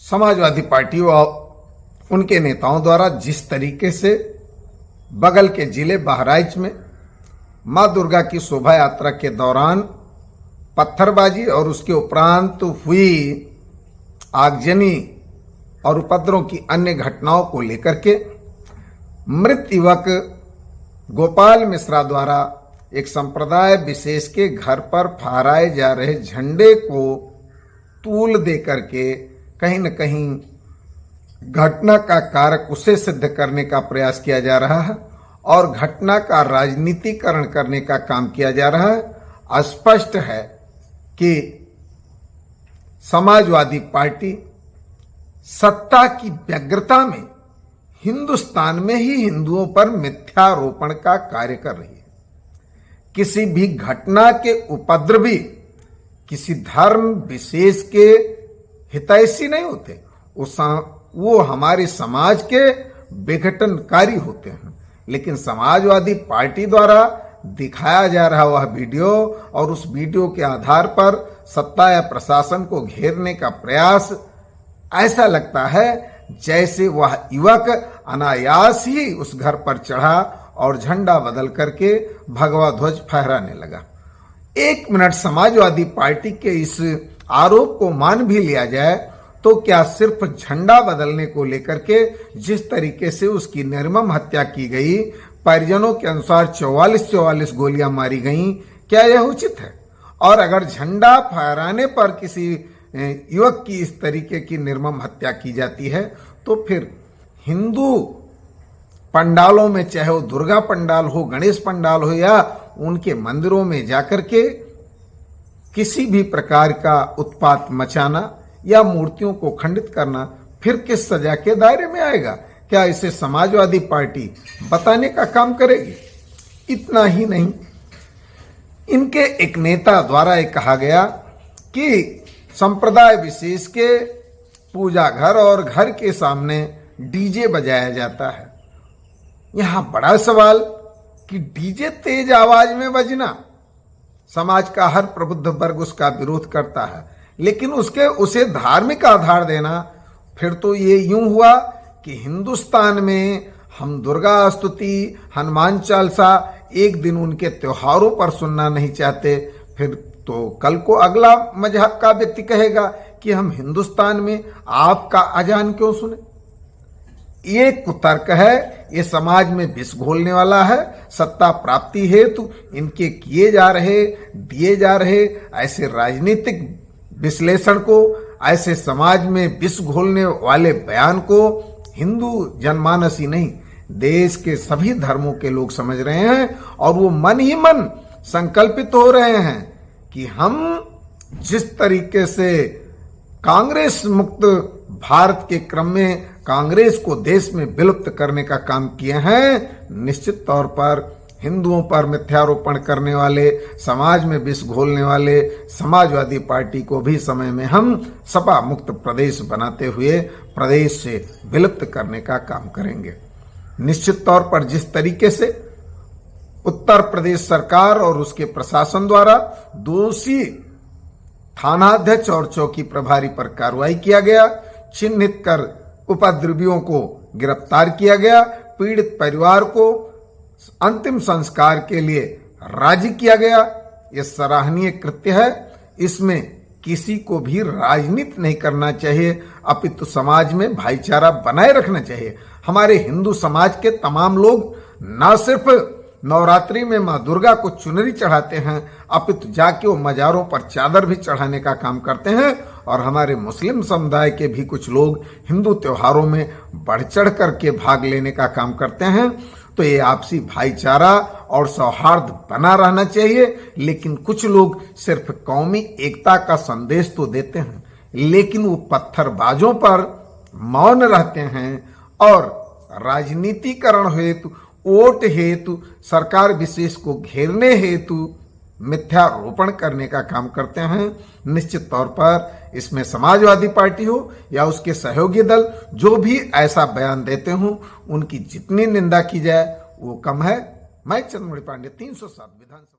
Samajwadi party और उनके नेताओं द्वारा जिस तरीके से बगल के जिले बहराइच में मां दुर्गा की शोभा यात्रा के दौरान पत्थरबाजी और उसके उपरांत हुई आगजनी और उपद्रव की अन्य घटनाओं को लेकर के मृत युवक गोपाल मिश्रा द्वारा एक संप्रदाय विशेष के घर पर फहराए जा रहे झंडे को तूल देकर के कहीं न कहीं घटना का कारक उसे सिद्ध करने का प्रयास किया जा रहा है और घटना का राजनीतिकरण करने का काम किया जा रहा है। स्पष्ट है कि समाजवादी पार्टी सत्ता की व्यग्रता में हिंदुस्तान में ही हिंदुओं पर मिथ्यारोपण का कार्य कर रही है। किसी भी घटना के उपद्रवी किसी धर्म विशेष के हितैषी नहीं होते, वो हमारे समाज के विघटनकारी होते हैं। लेकिन समाजवादी पार्टी द्वारा दिखाया जा रहा वह वीडियो और उस वीडियो के आधार पर सत्ता या प्रशासन को घेरने का प्रयास, ऐसा लगता है जैसे वह युवक अनायास ही उस घर पर चढ़ा और झंडा बदल करके भगवा ध्वज फहराने लगा। एक मिनट समाजवादी पार्टी के इस आरोप को मान भी लिया जाए तो क्या सिर्फ झंडा बदलने को लेकर के जिस तरीके से उसकी निर्मम हत्या की गई, परिजनों के अनुसार 44 गोलियां मारी गईं, क्या यह उचित है? और अगर झंडा फहराने पर किसी युवक की इस तरीके की निर्मम हत्या की जाती है तो फिर हिंदू पंडालों में, चाहे वो दुर्गा पंडाल हो, गणेश पंडाल हो या उनके मंदिरों में जाकर के किसी भी प्रकार का उत्पात मचाना या मूर्तियों को खंडित करना फिर किस सजा के दायरे में आएगा? क्या इसे समाजवादी पार्टी बताने का काम करेगी? इतना ही नहीं, इनके एक नेता द्वारा एक कहा गया कि संप्रदाय विशेष के पूजा घर और घर के सामने डीजे बजाया जाता है। यहां बड़ा सवाल कि डीजे तेज आवाज में बजना, समाज का हर प्रबुद्ध वर्ग उसका विरोध करता है, लेकिन उसे धार्मिक आधार देना, फिर तो ये यूं हुआ कि हिंदुस्तान में हम दुर्गा स्तुति, हनुमान चालीसा एक दिन उनके त्योहारों पर सुनना नहीं चाहते, फिर तो कल को अगला मजहब का व्यक्ति कहेगा कि हम हिंदुस्तान में आपका अजान क्यों सुने। ये कुतर्क है, ये समाज में विष घोलने वाला है। सत्ता प्राप्ति हेतु इनके किए जा रहे, दिए जा रहे ऐसे राजनीतिक विश्लेषण को, ऐसे समाज में विष घोलने वाले बयान को हिंदू जनमानस ही नहीं, देश के सभी धर्मों के लोग समझ रहे हैं और वो मन ही मन संकल्पित हो रहे हैं कि हम जिस तरीके से कांग्रेस मुक्त भारत के क्रम में कांग्रेस को देश में विलुप्त करने का काम किए हैं, निश्चित तौर पर हिंदुओं पर मिथ्यारोपण करने वाले, समाज में विष घोलने वाले समाजवादी पार्टी को भी समय में हम सपा मुक्त प्रदेश बनाते हुए प्रदेश से विलुप्त करने का काम करेंगे। निश्चित तौर पर जिस तरीके से उत्तर प्रदेश सरकार और उसके प्रशासन द्वारा दोषी थानाध्यक्ष और चौकी प्रभारी पर कार्रवाई किया गया, चिन्हित कर उपद्रवियों को गिरफ्तार किया गया, पीड़ित परिवार को अंतिम संस्कार के लिए राजी किया गया, यह सराहनीय कृत्य है। इसमें किसी को भी राजनीति नहीं करना चाहिए, अपितु समाज में भाईचारा बनाए रखना चाहिए। हमारे हिंदू समाज के तमाम लोग न सिर्फ नवरात्रि में मां दुर्गा को चुनरी चढ़ाते हैं, अपितु जाके वो मजारों पर चादर भी चढ़ाने का काम करते हैं। और हमारे मुस्लिम समुदाय के भी कुछ लोग हिंदू त्योहारों में बढ़ चढ़ करके भाग लेने का काम करते हैं। तो ये आपसी भाईचारा और सौहार्द बना रहना चाहिए। लेकिन कुछ लोग सिर्फ कौमी एकता का संदेश तो देते हैं, लेकिन वो पत्थरबाजों पर मौन रहते हैं और राजनीतिकरण हेतु, वोट हेतु, सरकार विशेष को घेरने हेतु मिथ्यारोपण करने का काम करते हैं। निश्चित तौर पर इसमें समाजवादी पार्टी हो या उसके सहयोगी दल जो भी ऐसा बयान देते हो, उनकी जितनी निंदा की जाए वो कम है। मैं चंद्रमणि पांडे, 307 विधानसभा।